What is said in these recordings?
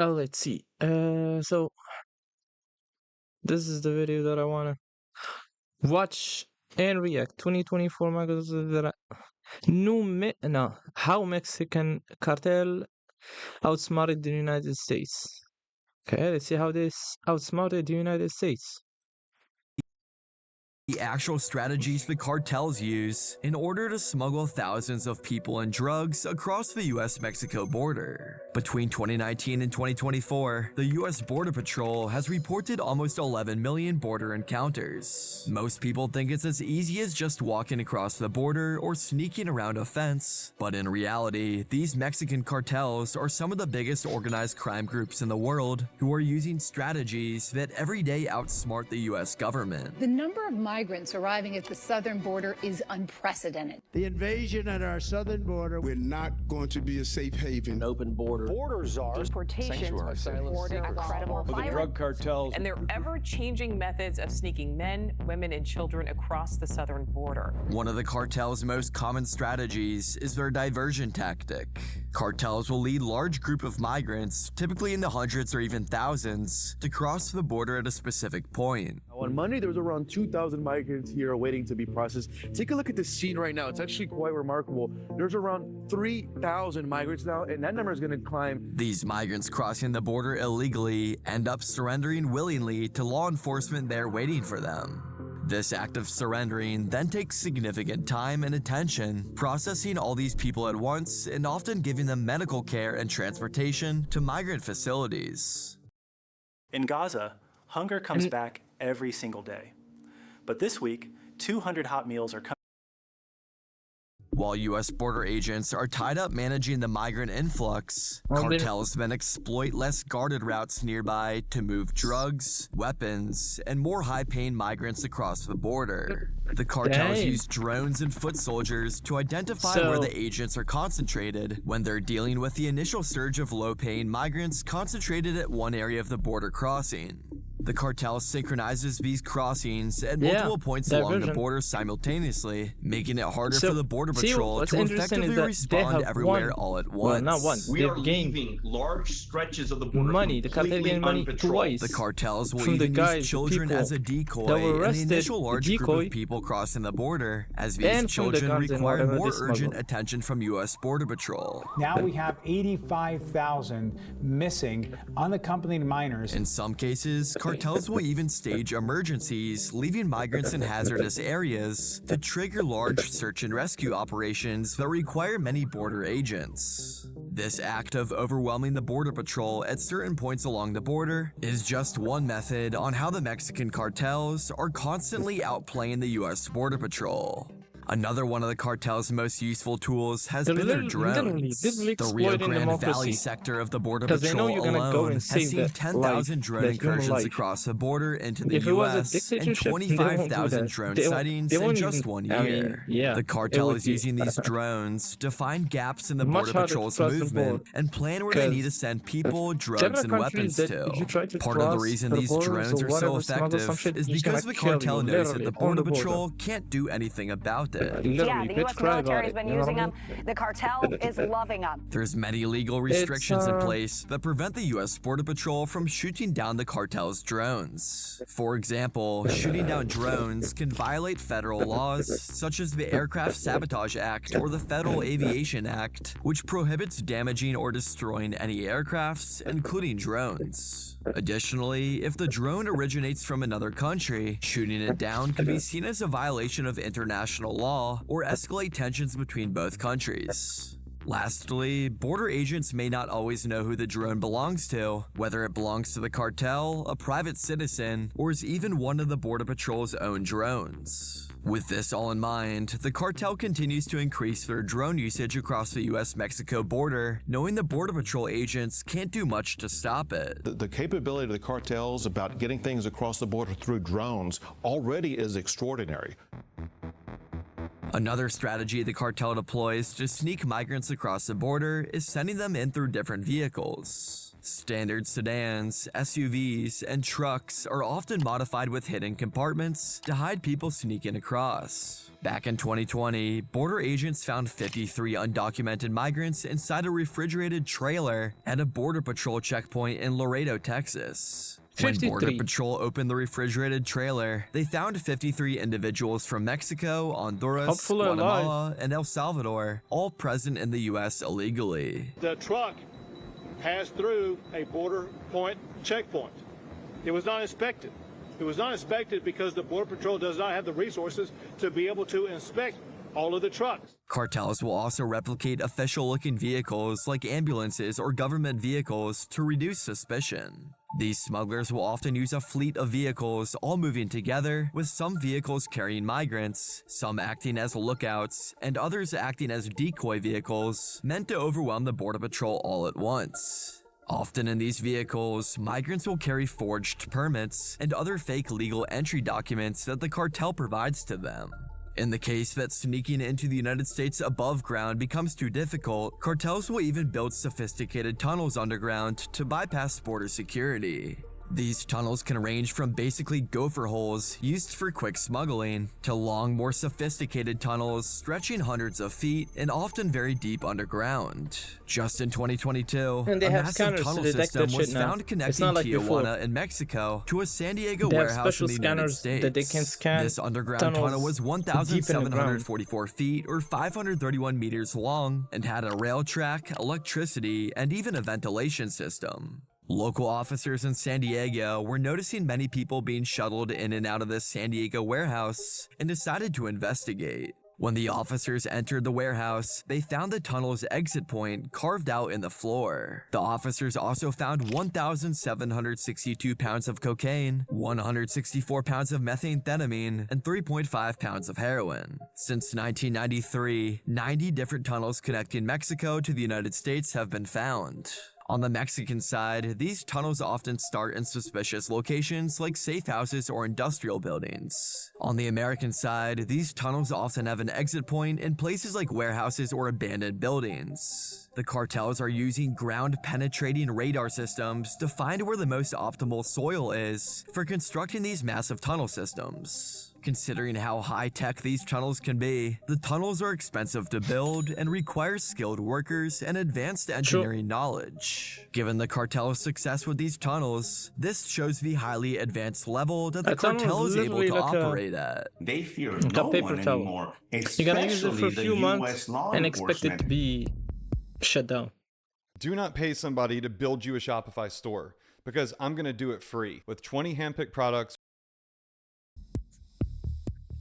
Let's see. So this is the video that I wanna watch and react. 2024 magazine that no, how Mexican cartel outsmarted the United States. Okay, let's see how this outsmarted the United States. The actual strategies the cartels use in order to smuggle thousands of people and drugs across the US-Mexico border. Between 2019 and 2024, the US Border Patrol has reported almost 11 million border encounters. Most people think it's as easy as just walking across the border or sneaking around a fence, but in reality, these Mexican cartels are some of the biggest organized crime groups in the world who are using strategies that every day outsmart the US government. The number of migrants arriving at the southern border is unprecedented. The invasion at our southern border. We're not going to be a safe haven. An open border. Borders are. Deportations are Incredible. the drug cartels. And their ever-changing methods of sneaking men, women, and children across the southern border. One of the cartel's most common strategies is their diversion tactic. Cartels will lead large group of migrants, typically in the hundreds or even thousands, to cross the border at a specific point. On Monday, there was around 2,000 migrants here waiting to be processed. Take a look at the scene right now. It's actually quite remarkable. There's around 3,000 migrants now, and that number is going to climb. These migrants crossing the border illegally end up surrendering willingly to law enforcement there waiting for them. This act of surrendering then takes significant time and attention, processing all these people at once and often giving them medical care and transportation to migrant facilities. In Gaza, hunger comes back every single day. But this week, 200 hot meals are coming. While U.S. border agents are tied up managing the migrant influx, cartels then exploit less guarded routes nearby to move drugs, weapons, and more high-paying migrants across the border. The cartels use drones and foot soldiers to identify where the agents are concentrated when they're dealing with the initial surge of low-paying migrants concentrated at one area of the border crossing. The cartel synchronizes these crossings at multiple points along the border simultaneously, making it harder for the Border Patrol to effectively respond everywhere all at once. Well, not one. We are leaving large stretches of the border money. The cartel gained money twice. The cartels will even use children as a decoy in the initial large group of people crossing the border, as these children require more urgent attention from U.S. Border Patrol. Now we have 85,000 missing unaccompanied minors. In some cases, cartels will even stage emergencies, leaving migrants in hazardous areas to trigger large search and rescue operations that require many border agents. This act of overwhelming the Border Patrol at certain points along the border is just one method on how the Mexican cartels are constantly outplaying the U.S. Border Patrol. Another one of the cartel's most useful tools has been their drones. The Rio Grande Valley sector of the Border Patrol alone has seen 10,000 drone incursions across the border into the U.S. and 25,000 drone sightings in just 1 year. The cartel is using these drones to find gaps in the Border Patrol's movement and plan where they need to send people, drugs, and weapons to. Part of the reason these drones are so effective is because the cartel knows that the Border Patrol can't do anything about it. Yeah, the U.S. military has been using them. The cartel is loving them. There's many legal restrictions in place that prevent the U.S. Border Patrol from shooting down the cartel's drones. For example, shooting down drones can violate federal laws, such as the Aircraft Sabotage Act or the Federal Aviation Act, which prohibits damaging or destroying any aircrafts, including drones. Additionally, if the drone originates from another country, shooting it down could be seen as a violation of international law or escalate tensions between both countries. Lastly, border agents may not always know who the drone belongs to, whether it belongs to the cartel, a private citizen, or is even one of the Border Patrol's own drones. With this all in mind, the cartel continues to increase their drone usage across the US-Mexico border, knowing the Border Patrol agents can't do much to stop it. The capability of the cartels about getting things across the border through drones already is extraordinary. Another strategy the cartel deploys to sneak migrants across the border is sending them in through different vehicles. Standard sedans, SUVs, and trucks are often modified with hidden compartments to hide people sneaking across. Back in 2020, border agents found 53 undocumented migrants inside a refrigerated trailer at a Border Patrol checkpoint in Laredo, Texas. When Border Patrol opened the refrigerated trailer, they found 53 individuals from Mexico, Honduras, Guatemala, and El Salvador, all present in the U.S. illegally. The truck passed through a border point checkpoint. It was not inspected. It was not inspected because the Border Patrol does not have the resources to be able to inspect all of the trucks. Cartels will also replicate official-looking vehicles like ambulances or government vehicles to reduce suspicion. These smugglers will often use a fleet of vehicles all moving together, with some vehicles carrying migrants, some acting as lookouts, and others acting as decoy vehicles meant to overwhelm the Border Patrol all at once. Often in these vehicles, migrants will carry forged permits and other fake legal entry documents that the cartel provides to them. In the case that sneaking into the United States above ground becomes too difficult, cartels will even build sophisticated tunnels underground to bypass border security. These tunnels can range from basically gopher holes used for quick smuggling to long, more sophisticated tunnels stretching hundreds of feet and often very deep underground. Just in 2022, a massive tunnel system was found connecting Tijuana in Mexico to a San Diego warehouse in the United States. This underground tunnel was 1,744 feet or 531 meters long and had a rail track, electricity, and even a ventilation system. Local officers in San Diego were noticing many people being shuttled in and out of this San Diego warehouse and decided to investigate. When the officers entered the warehouse, they found the tunnel's exit point carved out in the floor. The officers also found 1,762 pounds of cocaine, 164 pounds of methamphetamine, and 3.5 pounds of heroin. Since 1993, 90 different tunnels connecting Mexico to the United States have been found. On the Mexican side, these tunnels often start in suspicious locations like safe houses or industrial buildings. On the American side, these tunnels often have an exit point in places like warehouses or abandoned buildings. The cartels are using ground-penetrating radar systems to find where the most optimal soil is for constructing these massive tunnel systems. Considering how high-tech these tunnels can be, the tunnels are expensive to build and require skilled workers and advanced engineering knowledge. Given the cartel's success with these tunnels, this shows the highly advanced level that the cartel is able to operate at. They fear no one anymore, You're gonna use it for a few months and expect it to be shut down. Do not pay somebody to build you a Shopify store, because I'm going to do it free with 20 handpicked products.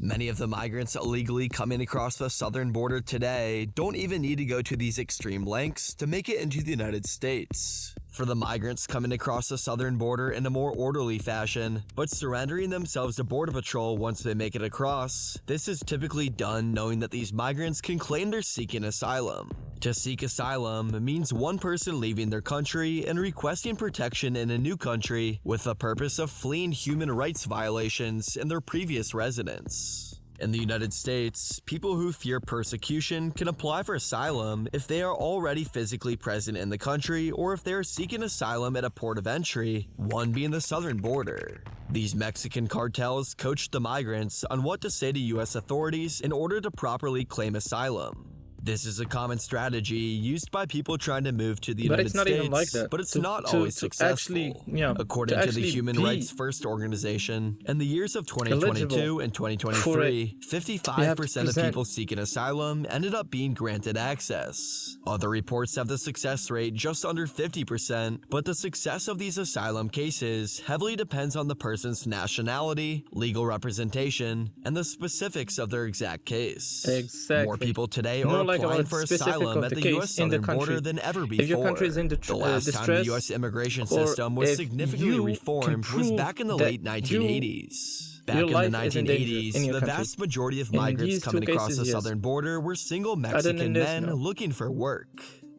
Many of the migrants illegally coming across the southern border today don't even need to go to these extreme lengths to make it into the United States. For the migrants coming across the southern border in a more orderly fashion, but surrendering themselves to Border Patrol once they make it across, this is typically done knowing that these migrants can claim they're seeking asylum. To seek asylum means one person leaving their country and requesting protection in a new country with the purpose of fleeing human rights violations in their previous residence. In the United States, people who fear persecution can apply for asylum if they are already physically present in the country or if they are seeking asylum at a port of entry, one being the southern border. These Mexican cartels coach the migrants on what to say to U.S. authorities in order to properly claim asylum. This is a common strategy used by people trying to move to the United States, but it's not always successful. According to the Human Rights First organization, in the years of 2022 and 2023, 55% of people seeking asylum ended up being granted access. Other reports have the success rate just under 50%, but the success of these asylum cases heavily depends on the person's nationality, legal representation, and the specifics of their exact case. More people today are applying for asylum at the U.S. southern border than ever before. The last time the U.S. immigration system was significantly reformed was back in the late 1980s. Back in the 1980s, the vast majority of migrants coming across the southern border were single Mexican men looking for work.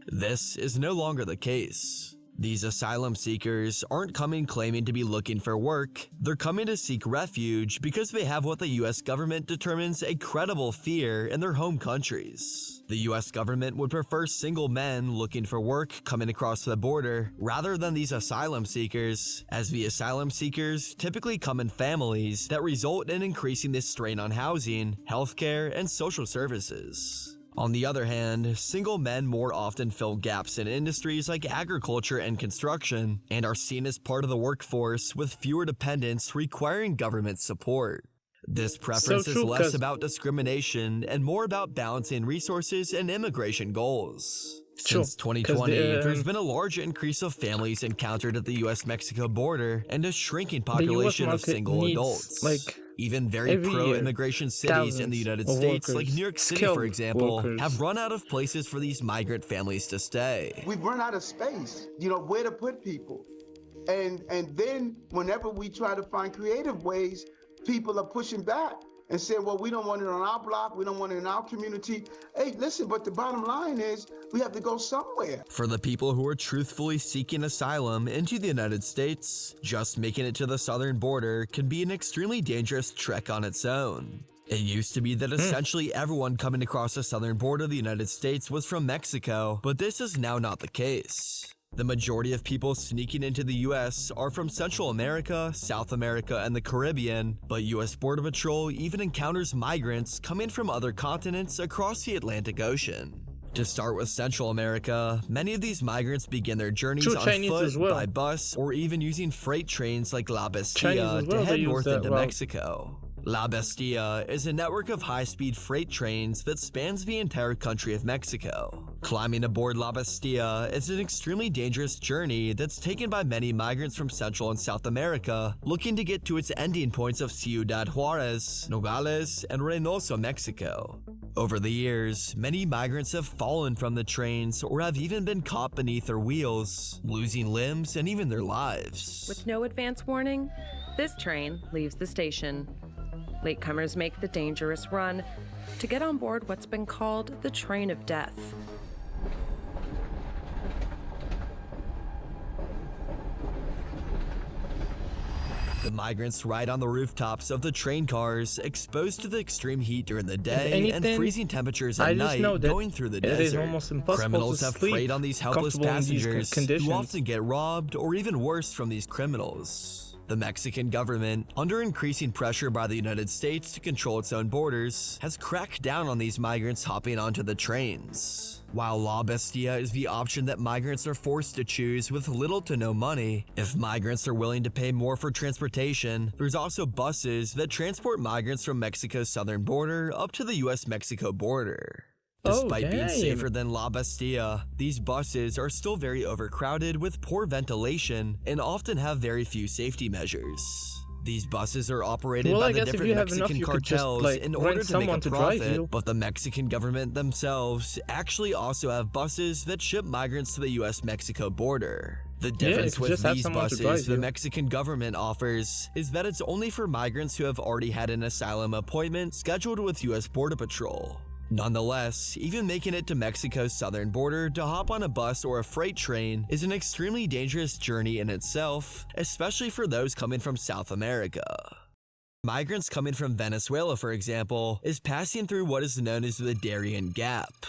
This is no longer the case. These asylum seekers aren't coming claiming to be looking for work, they're coming to seek refuge because they have what the US government determines a credible fear in their home countries. The US government would prefer single men looking for work coming across the border rather than these asylum seekers, as the asylum seekers typically come in families that result in increasing this strain on housing, healthcare, and social services. On the other hand, single men more often fill gaps in industries like agriculture and construction, and are seen as part of the workforce with fewer dependents requiring government support. This preference is less about discrimination and more about balancing resources and immigration goals. Since 2020, there's been a large increase of families encountered at the US-Mexico border and a shrinking population of single adults. Even very pro-immigration cities in the United States, like New York City, for example, have run out of places for these migrant families to stay. We've run out of space, where to put people. And then whenever we try to find creative ways, people are pushing back and saying, well, we don't want it on our block, we don't want it in our community. Hey, listen, but the bottom line is we have to go somewhere. For the people who are truthfully seeking asylum into the United States, just making it to the southern border can be an extremely dangerous trek on its own. It used to be that essentially everyone coming across the southern border of the United States was from Mexico, but this is now not the case. The majority of people sneaking into the US are from Central America, South America, and the Caribbean, but US Border Patrol even encounters migrants coming from other continents across the Atlantic Ocean. To start with Central America, many of these migrants begin their journeys on foot, by bus, or even using freight trains like La Bestia to head north into Mexico. La Bestia is a network of high-speed freight trains that spans the entire country of Mexico. Climbing aboard La Bestia is an extremely dangerous journey that's taken by many migrants from Central and South America looking to get to its ending points of Ciudad Juarez, Nogales, and Reynosa, Mexico. Over the years, many migrants have fallen from the trains or have even been caught beneath their wheels, losing limbs and even their lives. With no advance warning, this train leaves the station. Latecomers make the dangerous run to get on board what's been called the train of death. The migrants ride on the rooftops of the train cars, exposed to the extreme heat during the day and freezing temperatures at night going through the desert. Criminals have preyed on these helpless passengers who often get robbed or even worse from these criminals. The Mexican government, under increasing pressure by the United States to control its own borders, has cracked down on these migrants hopping onto the trains. While La Bestia is the option that migrants are forced to choose with little to no money, if migrants are willing to pay more for transportation, there's also buses that transport migrants from Mexico's southern border up to the US-Mexico border. Despite being safer than La Bestia, these buses are still very overcrowded with poor ventilation and often have very few safety measures. These buses are operated by the different Mexican cartels in order to make a profit, but the Mexican government themselves actually also have buses that ship migrants to the US-Mexico border. The difference with these buses the Mexican government offers is that it's only for migrants who have already had an asylum appointment scheduled with US Border Patrol. Nonetheless, even making it to Mexico's southern border to hop on a bus or a freight train is an extremely dangerous journey in itself, especially for those coming from South America. Migrants coming from Venezuela, for example, is passing through what is known as the Darien Gap.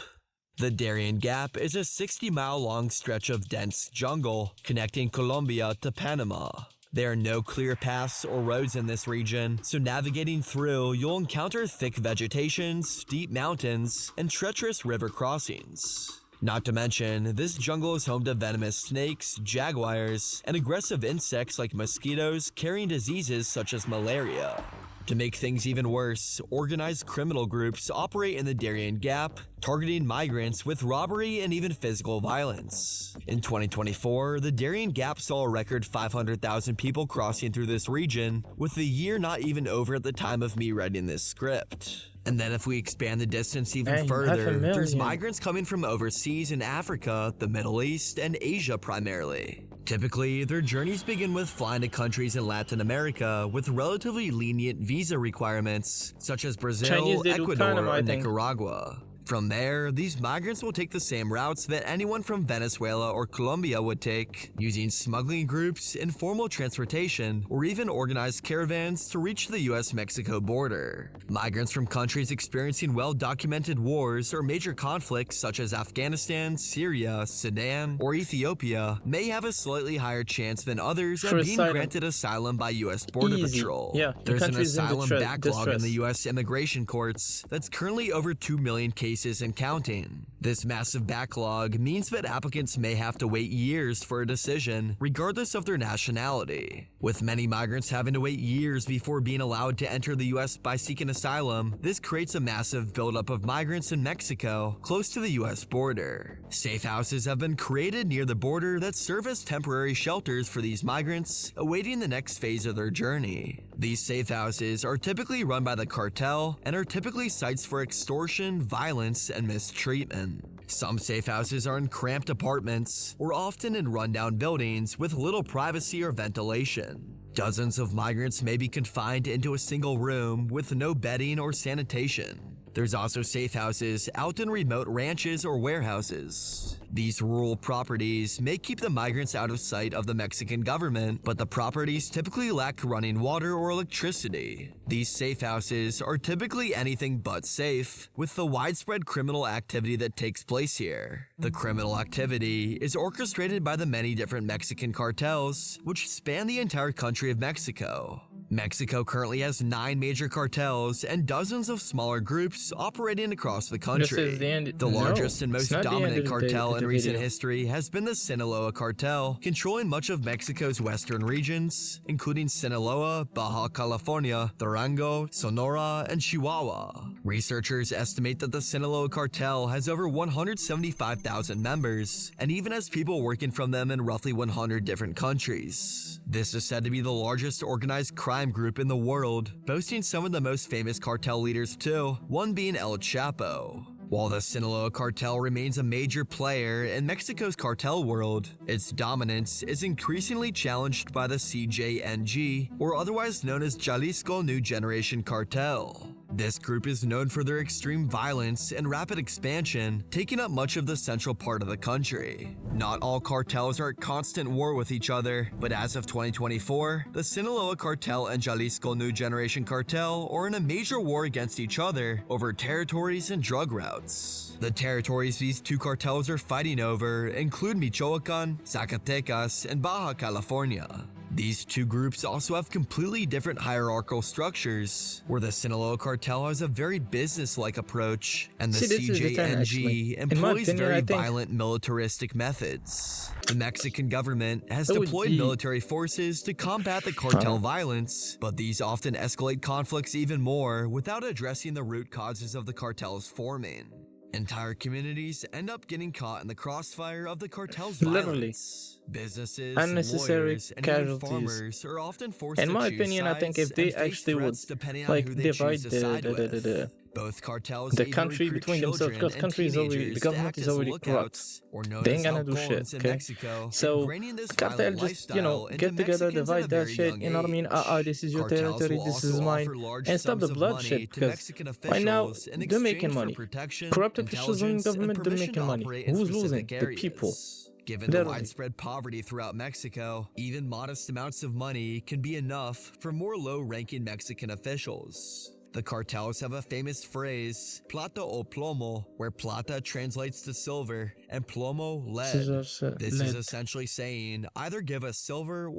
The Darien Gap is a 60-mile-long stretch of dense jungle connecting Colombia to Panama. There are no clear paths or roads in this region, so navigating through, you'll encounter thick vegetation, steep mountains, and treacherous river crossings. Not to mention, this jungle is home to venomous snakes, jaguars, and aggressive insects like mosquitoes carrying diseases such as malaria. To make things even worse, organized criminal groups operate in the Darien Gap, targeting migrants with robbery and even physical violence. In 2024, the Darien Gap saw a record 500,000 people crossing through this region, with the year not even over at the time of me writing this script. And then if we expand the distance even further, there's migrants coming from overseas in Africa, the Middle East, and Asia primarily. Typically, their journeys begin with flying to countries in Latin America with relatively lenient visa requirements, such as Brazil, Ecuador, or Nicaragua. From there, these migrants will take the same routes that anyone from Venezuela or Colombia would take, using smuggling groups, informal transportation, or even organized caravans to reach the US-Mexico border. Migrants from countries experiencing well-documented wars or major conflicts such as Afghanistan, Syria, Sudan, or Ethiopia may have a slightly higher chance than others at being granted asylum by US Border Patrol. Yeah, There's an asylum backlog in distress. the US immigration courts that's currently over 2 million cases and counting. This massive backlog means that applicants may have to wait years for a decision, regardless of their nationality. With many migrants having to wait years before being allowed to enter the US by seeking asylum, this creates a massive buildup of migrants in Mexico, close to the US border. Safe houses have been created near the border that serve as temporary shelters for these migrants, awaiting the next phase of their journey. These safe houses are typically run by the cartel and are typically sites for extortion, violence, and mistreatment. Some safe houses are in cramped apartments or often in rundown buildings with little privacy or ventilation. Dozens of migrants may be confined into a single room with no bedding or sanitation. There's also safe houses out in remote ranches or warehouses. These rural properties may keep the migrants out of sight of the Mexican government, but the properties typically lack running water or electricity. These safe houses are typically anything but safe, with the widespread criminal activity that takes place here. The criminal activity is orchestrated by the many different Mexican cartels, which span the entire country of Mexico. Mexico currently has 9 major cartels and dozens of smaller groups operating across the country. The largest and most dominant cartel in recent history has been the Sinaloa cartel, controlling much of Mexico's western regions, including Sinaloa, Baja California, Durango, Sonora, and Chihuahua. Researchers estimate that the Sinaloa cartel has over 175,000 members, and even has people working from them in roughly 100 different countries. This is said to be the largest organized crime group in the world, boasting some of the most famous cartel leaders too, one being El Chapo. While the Sinaloa cartel remains a major player in Mexico's cartel world, its dominance is increasingly challenged by the CJNG, or otherwise known as Jalisco New Generation Cartel. This group is known for their extreme violence and rapid expansion, taking up much of the central part of the country. Not all cartels are at constant war with each other, but as of 2024, the Sinaloa cartel and Jalisco New Generation Cartel are in a major war against each other over territories and drug routes. The territories these two cartels are fighting over include Michoacan, Zacatecas, and Baja California. These two groups also have completely different hierarchical structures, where the Sinaloa cartel has a very business-like approach, and the CJNG employs very violent militaristic methods. The Mexican government has deployed military forces to combat the cartel violence, but these often escalate conflicts even more without addressing the root causes of the cartel's forming. Entire communities end up getting caught in the crossfire of the cartel's violence. Businesses, unnecessary lawyers, and even casualties. farmers are often forced In to my choose opinion, I think sides if they and face actually would threats depending on like who they divide choose to side with. Both cartels the either country recruit between themselves, children because and country is already, teenagers the to government act is as already corrupt. lookouts, or known They as ain't gonna do shit, halcones in okay? Mexico, So ingraining this cartel violent just, lifestyle into get together, Mexicans at a divide that very shit, young you know what I mean? age. This is your Cartels territory, will this is also mine, offer large and stop the sums of bloodshed, money to because Mexican right now, officials in they're making exchange for money. protection, Corrupt officials in intelligence, and government, they're permission making to money. operate in Who's specific losing? The people. areas. Given the Literally. widespread poverty throughout Mexico, even modest amounts of money can be enough for more low-ranking Mexican officials. The cartels have a famous phrase, plata o plomo, where plata translates to silver and plomo lead. This is essentially saying, either give us silver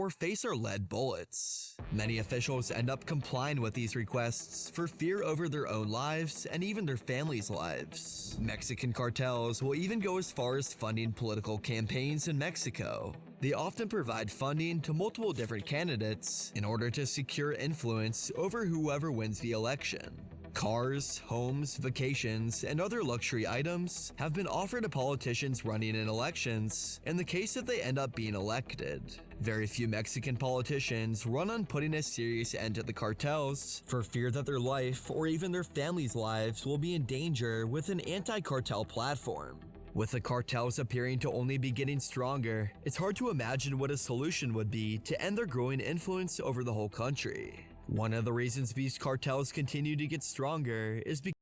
or face our lead bullets. Many officials end up complying with these requests for fear over their own lives and even their families' lives. Mexican cartels will even go as far as funding political campaigns in Mexico. They often provide funding to multiple different candidates in order to secure influence over whoever wins the election. Cars, homes, vacations, and other luxury items have been offered to politicians running in elections in the case that they end up being elected. Very few Mexican politicians run on putting a serious end to the cartels for fear that their life or even their families' lives will be in danger with an anti-cartel platform. With the cartels appearing to only be getting stronger, it's hard to imagine what a solution would be to end their growing influence over the whole country. One of the reasons these cartels continue to get stronger is because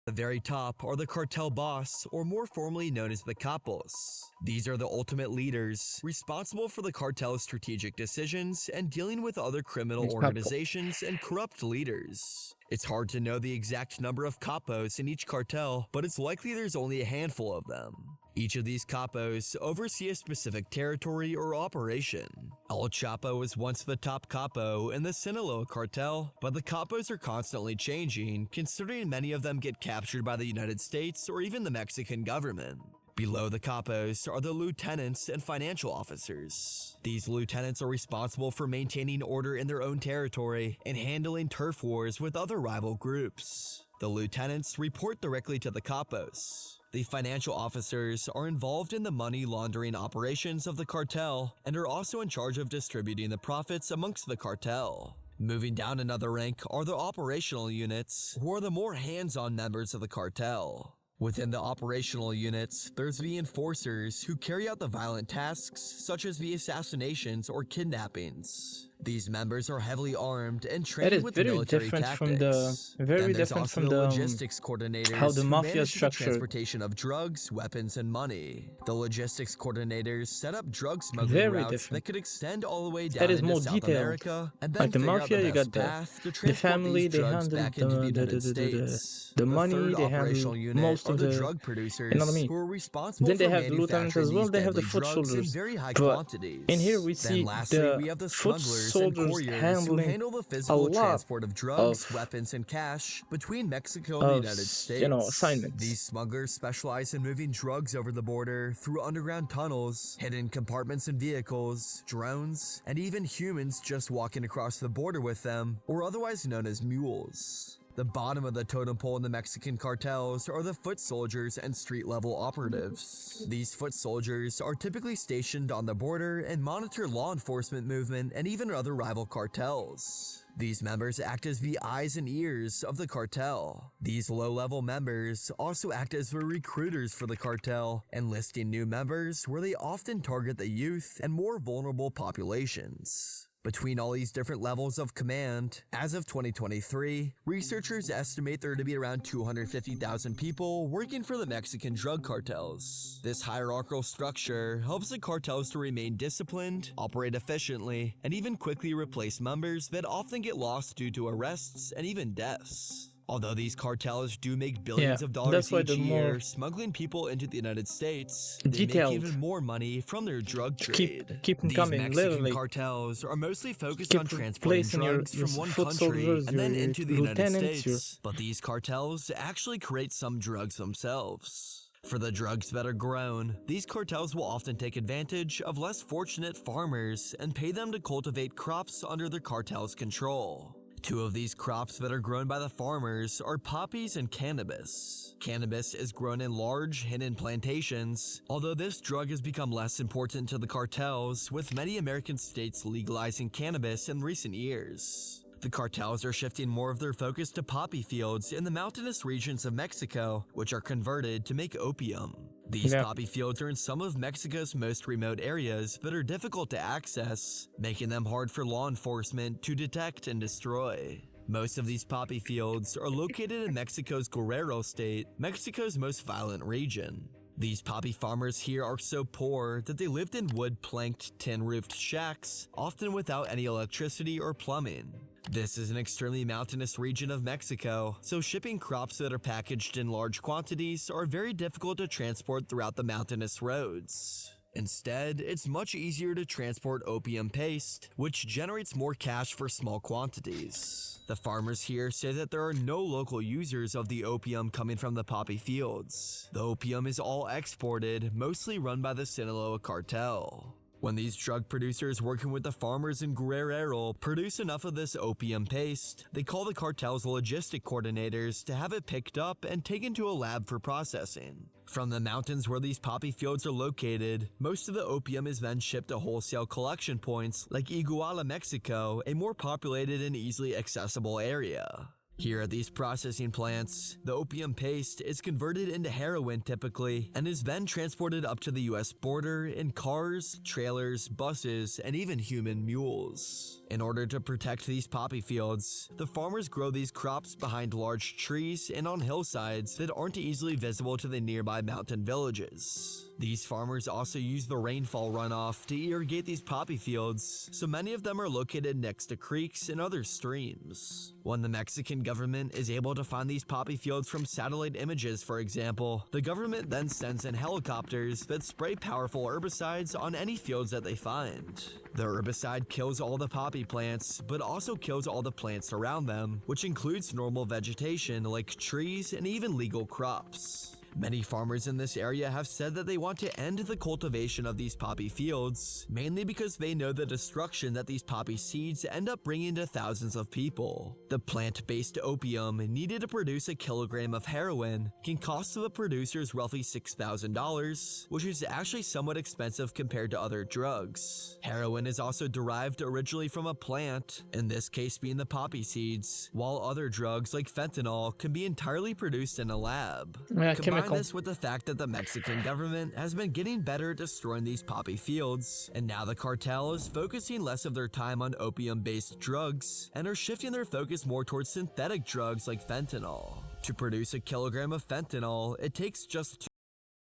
the very top are the cartel boss, or more formally known as the capos. These are the ultimate leaders, responsible for the cartel's strategic decisions and dealing with other criminal organizations and corrupt leaders. It's hard to know the exact number of capos in each cartel, but it's likely there's only a handful of them. Each of these capos oversee a specific territory or operation. El Chapo was once the top capo in the Sinaloa cartel, but the capos are constantly changing, considering many of them get captured by the United States or even the Mexican government. Below the capos are the lieutenants and financial officers. These lieutenants are responsible for maintaining order in their own territory and handling turf wars with other rival groups. The lieutenants report directly to the capos. The financial officers are involved in the money laundering operations of the cartel and are also in charge of distributing the profits amongst the cartel. Moving down another rank are the operational units, who are the more hands-on members of the cartel. Within the operational units, there's the enforcers who carry out the violent tasks such as the assassinations or kidnappings. These members are heavily armed and trained with military tactics. Very different from the logistics coordinators how the who mafia is manage the structured. transportation of drugs, weapons, and money. The logistics coordinators set up drug smuggling Very routes different. that could extend all the way down That is into more South detailed. America, and then Like the figure out mafia, the you best got path to the transport family, these they drugs handle back into the United the States. the money, third they operational handle unit most are of the the drug producers, you know what I mean? who are responsible Then they for have the lieutenants manufacturing as well, these they have the deadly foot drugs in soldiers. very high But quantities. in here we Then see lastly, we the have the foot smugglers and soldiers couriers who handling handle the a physical lot transport of drugs, of weapons, and cash between Mexico and the United States. you know, assignments. These smugglers specialize in moving drugs over the border through underground tunnels, hidden compartments in vehicles, drones, and even humans just walking across the border with them, or otherwise known as mules. The bottom of the totem pole in the Mexican cartels are the foot soldiers and street-level operatives. These foot soldiers are typically stationed on the border and monitor law enforcement movement and even other rival cartels. These members act as the eyes and ears of the cartel. These low-level members also act as the recruiters for the cartel, enlisting new members where they often target the youth and more vulnerable populations. Between all these different levels of command, as of 2023, researchers estimate there to be around 250,000 people working for the Mexican drug cartels. This hierarchical structure helps the cartels to remain disciplined, operate efficiently, and even quickly replace members that often get lost due to arrests and even deaths. Although these cartels do make billions of dollars each year smuggling people into the United States, they make even more money from their drug trade. Keep them These coming, Mexican literally. cartels are mostly focused Keep on transporting replacing your drugs from one foot country soldiers, and then your into the United lieutenants, States. But these cartels actually create some drugs themselves. For the drugs that are grown, these cartels will often take advantage of less fortunate farmers and pay them to cultivate crops under their cartel's control. Two of these crops that are grown by the farmers are poppies and cannabis. Cannabis is grown in large, hidden plantations, although this drug has become less important to the cartels, with many American states legalizing cannabis in recent years. The cartels are shifting more of their focus to poppy fields in the mountainous regions of Mexico, which are converted to make opium. These poppy fields are in some of Mexico's most remote areas that are difficult to access, making them hard for law enforcement to detect and destroy. Most of these poppy fields are located in Mexico's Guerrero state, Mexico's most violent region. These poppy farmers here are so poor that they lived in wood-planked, tin-roofed shacks, often without any electricity or plumbing. This is an extremely mountainous region of Mexico, so shipping crops that are packaged in large quantities are very difficult to transport throughout the mountainous roads. Instead, it's much easier to transport opium paste, which generates more cash for small quantities. The farmers here say that there are no local users of the opium coming from the poppy fields. The opium is all exported, mostly run by the Sinaloa cartel. When these drug producers working with the farmers in Guerrero produce enough of this opium paste, they call the cartel's logistic coordinators to have it picked up and taken to a lab for processing. From the mountains where these poppy fields are located, most of the opium is then shipped to wholesale collection points like Iguala, Mexico, a more populated and easily accessible area. Here at these processing plants, the opium paste is converted into heroin typically and is then transported up to the US border in cars, trailers, buses, and even human mules. In order to protect these poppy fields, the farmers grow these crops behind large trees and on hillsides that aren't easily visible to the nearby mountain villages. These farmers also use the rainfall runoff to irrigate these poppy fields, so many of them are located next to creeks and other streams. When the Mexican government is able to find these poppy fields from satellite images, for example, the government then sends in helicopters that spray powerful herbicides on any fields that they find. The herbicide kills all the poppy plants, but also kills all the plants around them, which includes normal vegetation like trees and even legal crops. Many farmers in this area have said that they want to end the cultivation of these poppy fields, mainly because they know the destruction that these poppy seeds end up bringing to thousands of people. The plant-based opium needed to produce a kilogram of heroin can cost the producers roughly $6,000, which is actually somewhat expensive compared to other drugs. Heroin is also derived originally from a plant, in this case being the poppy seeds, while other drugs like fentanyl can be entirely produced in a lab. Combine this with the fact that the Mexican government has been getting better at destroying these poppy fields, and now the cartel is focusing less of their time on opium-based drugs and are shifting their focus more towards synthetic drugs like fentanyl. To produce a kilogram of fentanyl, it takes just 2.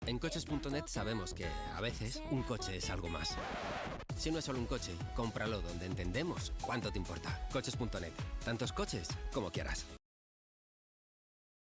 En coches.net sabemos que, a veces, un coche es algo más. Si no es solo un coche, cómpralo donde entendemos cuánto te importa. Coches.net. Tantos coches como quieras.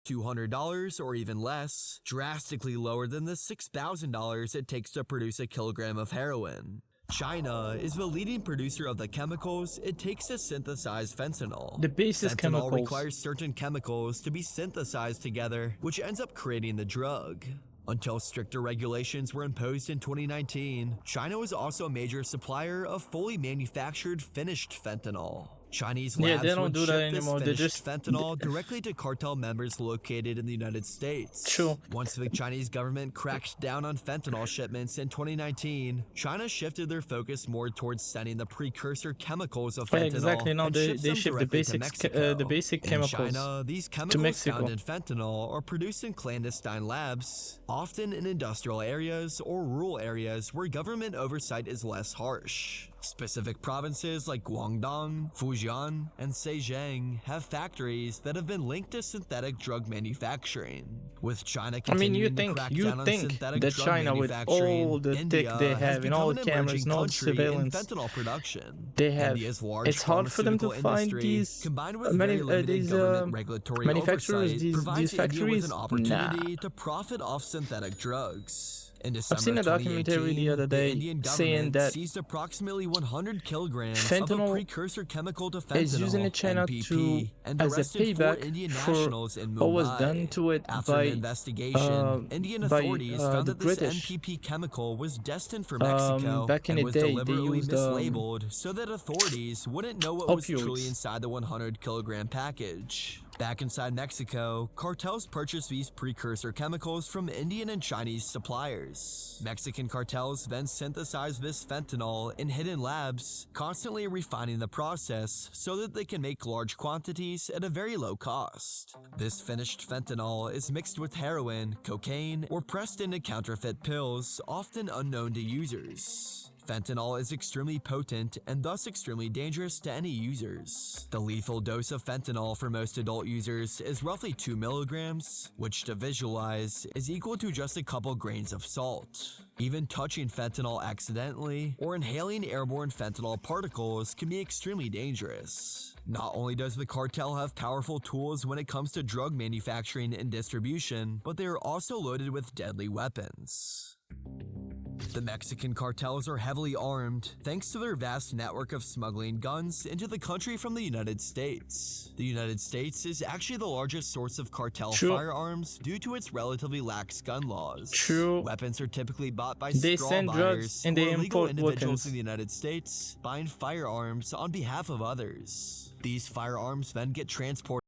$200 or even less, drastically lower than the $6,000 it takes to produce a kilogram of heroin. China is the leading producer of the chemicals it takes to synthesize fentanyl. The basis Fentanyl chemicals requires certain chemicals to be synthesized together, which ends up creating the drug. Until stricter regulations were imposed in 2019, China was also a major supplier of fully manufactured finished fentanyl. Chinese labs they don't would do that ship this anymore. They finished just fentanyl directly to cartel members located in the United States. True. Once the Chinese government cracked down on fentanyl shipments in 2019, China shifted their focus more towards sending the precursor chemicals of fentanyl. Exactly. No, and they ships them ship the directly to basic Mexico. the basic chemicals In China, these to chemicals Mexico. found in fentanyl are produced in clandestine labs, often in industrial areas or rural areas where government oversight is less harsh. Specific provinces like Guangdong, Fujian, and Zhejiang have factories that have been linked to synthetic drug manufacturing. With China continuing to crack down on synthetic that drug China, with manufacturing, all the India tech they has have and become all an the cameras emerging and all the country in surveillance fentanyl production. they have, India's large it's hard for them to pharmaceutical find industry, these combined with very limited government regulatory manufacturers, oversight, these provides India with factories. an opportunity to profit off synthetic drugs. In December I've seen a documentary the other day saying that seized approximately 100 kilograms fentanyl of a precursor chemical to fentanyl, is using in China NPP, and as a arrested 4 payback Indian for nationals in Mumbai. what was done to it After by an investigation, Indian authorities found the that this British. NPP chemical was destined for Mexico Back in and the was day, they deliberately used mislabeled so that authorities wouldn't know what was truly opioids. inside the 100 kilogram package. Back inside Mexico, cartels purchase these precursor chemicals from Indian and Chinese suppliers. Mexican cartels then synthesize this fentanyl in hidden labs, constantly refining the process so that they can make large quantities at a very low cost. This finished fentanyl is mixed with heroin, cocaine, or pressed into counterfeit pills, often unknown to users. Fentanyl is extremely potent and thus extremely dangerous to any users. The lethal dose of fentanyl for most adult users is roughly 2 milligrams, which to visualize is equal to just a couple grains of salt. Even touching fentanyl accidentally or inhaling airborne fentanyl particles can be extremely dangerous. Not only does the cartel have powerful tools when it comes to drug manufacturing and distribution, but they are also loaded with deadly weapons. The Mexican cartels are heavily armed thanks to their vast network of smuggling guns into the country from the United States. The United States is actually the largest source of cartel firearms due to its relatively lax gun laws. Weapons are typicted by They straw send buyers drugs and who they are legal import individuals weapons. in the United States buying firearms on behalf of others. These firearms then get transported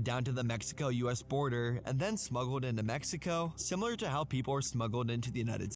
down to the Mexico-US border and then smuggled into Mexico, similar to how people are smuggled into the United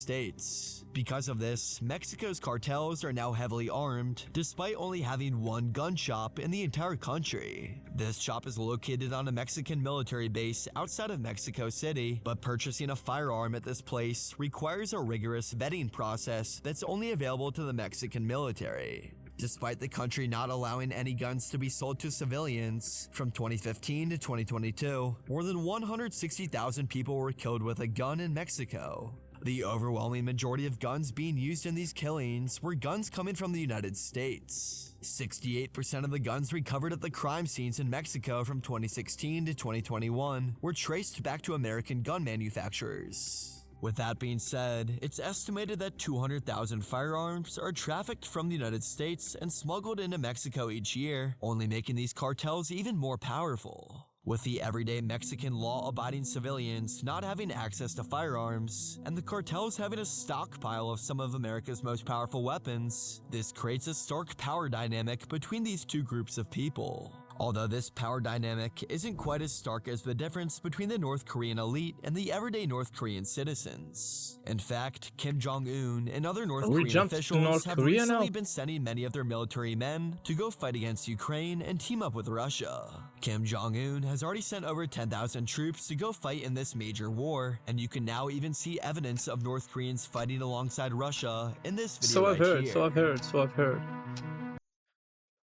States. Because of this, Mexico's cartels are now heavily armed, despite only having one gun shop in the entire country. This shop is located on a Mexican military base outside of Mexico City, but purchasing a firearm at this place requires a rigorous vetting process that's only available to the Mexican military. Despite the country not allowing any guns to be sold to civilians, from 2015 to 2022, more than 160,000 people were killed with a gun in Mexico. The overwhelming majority of guns being used in these killings were guns coming from the United States. 68% of the guns recovered at the crime scenes in Mexico from 2016 to 2021 were traced back to American gun manufacturers. With that being said, it's estimated that 200,000 firearms are trafficked from the United States and smuggled into Mexico each year, only making these cartels even more powerful. With the everyday Mexican law-abiding civilians not having access to firearms, and the cartels having a stockpile of some of America's most powerful weapons, this creates a stark power dynamic between these two groups of people. Although this power dynamic isn't quite as stark as the difference between the North Korean elite and the everyday North Korean citizens. In fact, Kim Jong-un and other North Korean officials have recently been sending many of their military men to go fight against Ukraine and team up with Russia. Kim Jong-un has already sent over 10,000 troops to go fight in this major war, and you can now even see evidence of North Koreans fighting alongside Russia in this video So I've heard.